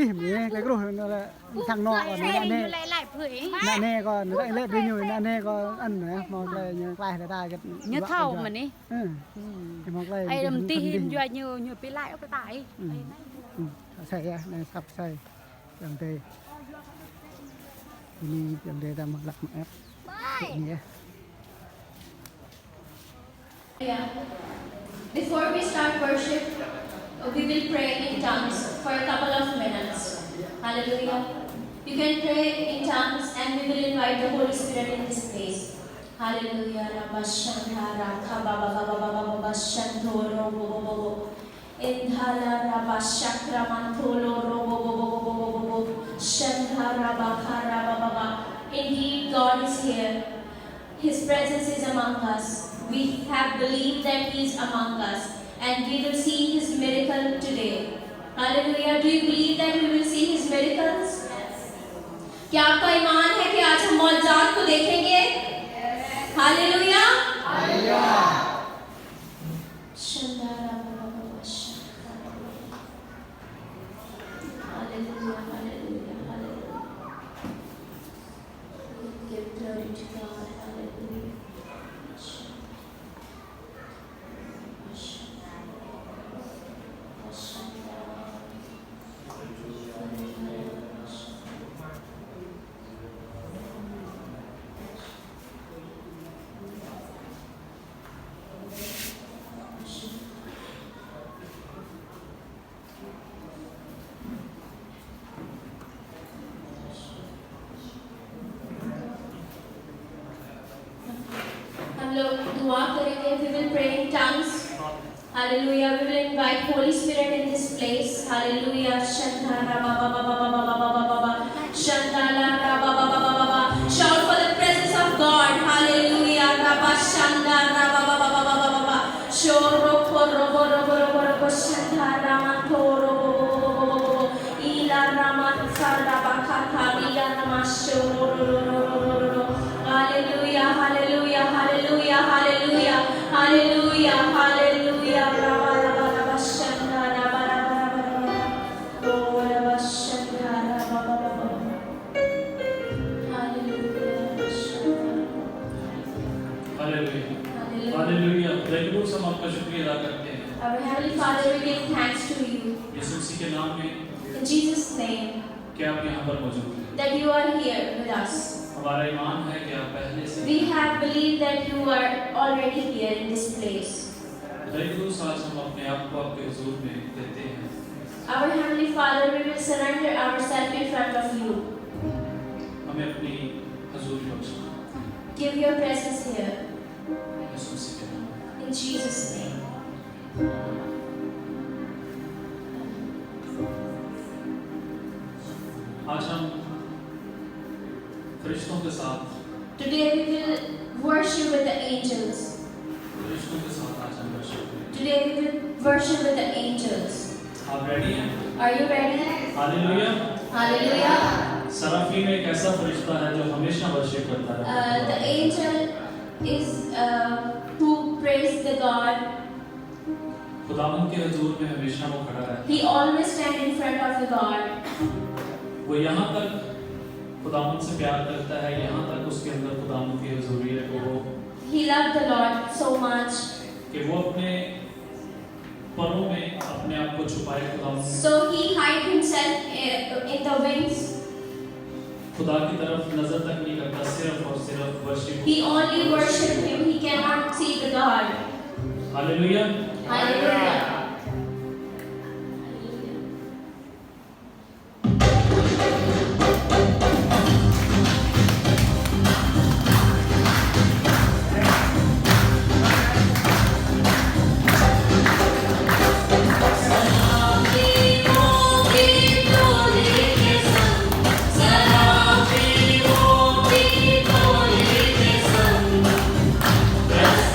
đi mẹ cái group là thằng nọ còn nè lại phơi nè còn nó lại đi nhiều nè còn ăn nữa mong lại như lại là ta cái nhớ thầu mà ní mong lại ai đầm ti hình doa như bị lại ở cái tạiใส่này sắpใส่อย่างเตนี่อย่างเตทำหลักแอปนี่ Before we start worship, we will pray in tongues for a couple of minutes. Hallelujah. You can pray in tongues and we will invite the Holy Spirit in this place. Hallelujah. Indhala Rabba Shakramantolo Robo Shanhara Baba. Indeed, God is here. His presence is among us. We have believed that He is among us, and we will see His miracle today. Hallelujah. Do you believe that we will see His miracles? क्या आपका ईमान है कि आज हम मौजूद को देखेंगे? Hallelujah. Hallelujah. दुआ करेंगे. We will pray in tongues. Hallelujah. We will invite Holy Spirit in this place. Hallelujah. Shantara Baba Baba Baba Baba Baba. Shantala Baba Baba Baba Baba. Shout for the presence of God. Hallelujah. Rabba Shantara Baba Baba Baba Baba. Shoro Koro Boro Boro Boro Boro Shantara Mantoro Bobo Bobo Bobo. Ila Raman Saraba Kata Ila Namashoro. Hallelujah, hallelujah, hallelujah, hallelujah, hallelujah, hallelujah. Rabba rabba rabba shanda rabba rabba rabba rabba. Oh rabba shanda rabba rabba rabba. Hallelujah. Hallelujah. Hallelujah. Hallelujah. हम आपका शुक्रिया अदा करते हैं. Our Heavenly Father, we give thanks to you. यीशु मसीह के नाम में. In Jesus' name. कि आप यहाँ पर मौजूद हैं. That you are here with us. हमारा ईमान है कि आप पहले से. We have believed that you are already here in this place. आज हम अपने आप को आपके हुजूर में देते हैं. Our Heavenly Father, we will surrender ourselves in front of you. हमें अपनी हुजूरी बख्शो. Give your presence here. यीशु मसीह के नाम में. In Jesus' name. आज हम फरिश्तों के साथ. Today we will worship with the angels. फरिश्तों के साथ आज हम वर्शिप करेंगे. Today we will worship with the angels. आप रेडी हैं? Are you ready? Hallelujah. Hallelujah. सराफीम एक ऐसा फरिश्ता है जो हमेशा वर्शिप करता है. The angel is who praise the God. खुदावंद के हुजूर में हमेशा वो खड़ा रहता है. He always stand in front of the God. वो यहाँ तक खुदावंद से प्यार करता है, यहाँ तक उसके अंदर खुदावंद की हुजूरी है. वो He loved the Lord so much. कि वो अपने परों में अपने आप को छुपाए खुदावंद. So he hide himself in the wings. खुदा की तरफ नजर तक नहीं करता, सिर्फ और सिर्फ worship. He only worship him. He cannot see the God. Hallelujah. Hallelujah. Let's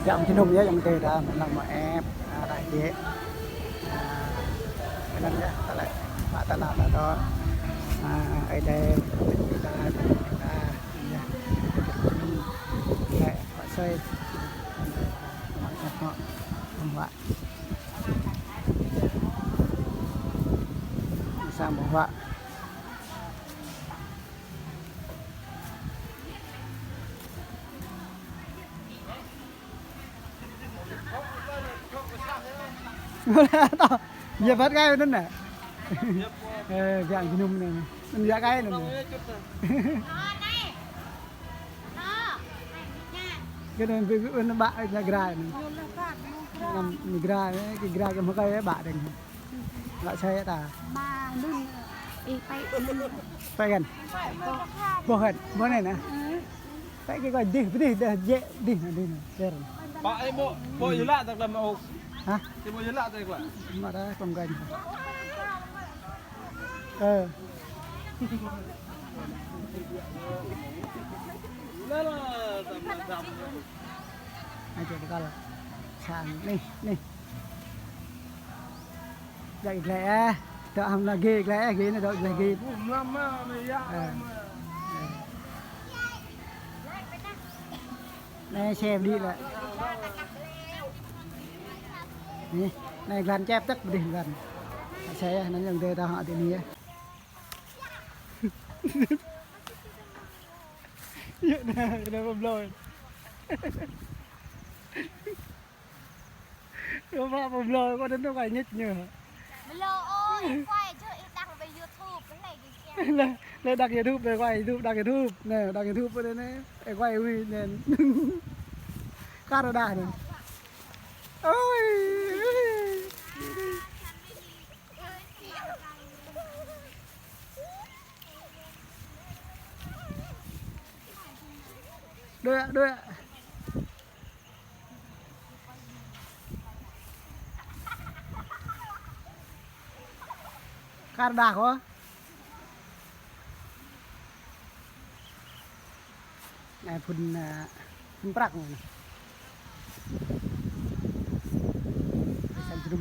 Dạo trên hôm nhé dòng tề đã mình làm một em đại chế cái này nhé ta lại bạn ta làm là đó ở đây người ta nhẹ họ xây mọi thật họ không vậy sao một vậy giờ bắt gai bên này dạng cái nung này mình giá gai này cái này bên bạn là gai này làm gai cái gai cái mấy cái bạn này lại xe ta ba luôn phải gần bữa này nè phải cái gọi đi dễ đi này Pak mau jelak tak dalam mau. Hah? Dia mau jelak tak kuat. Mà đã còn gần. Lah tak. Ai chơi cái là sàn nè. Dạy lẹ, cho ham là ghê lẹ ghê này đợi là ghê. Lama ni ya. Này xem đi lại. Nè, này gần chép tất đi gần. Xe nó dừng tê ta họ thì ní. Vậy nè, nó bầm lôi. Nó phạm bầm lôi, có đến đâu phải nhất nhờ. Lô ơi, quay chứ đăng về YouTube cái này thì xem. Lên đăng YouTube về quay YouTube, đăng YouTube. Nè, đăng YouTube bên đây này. Quay uy nên. Canada này. Ôi. Đôi ạ. Canada có? phun prak này. Xem chụp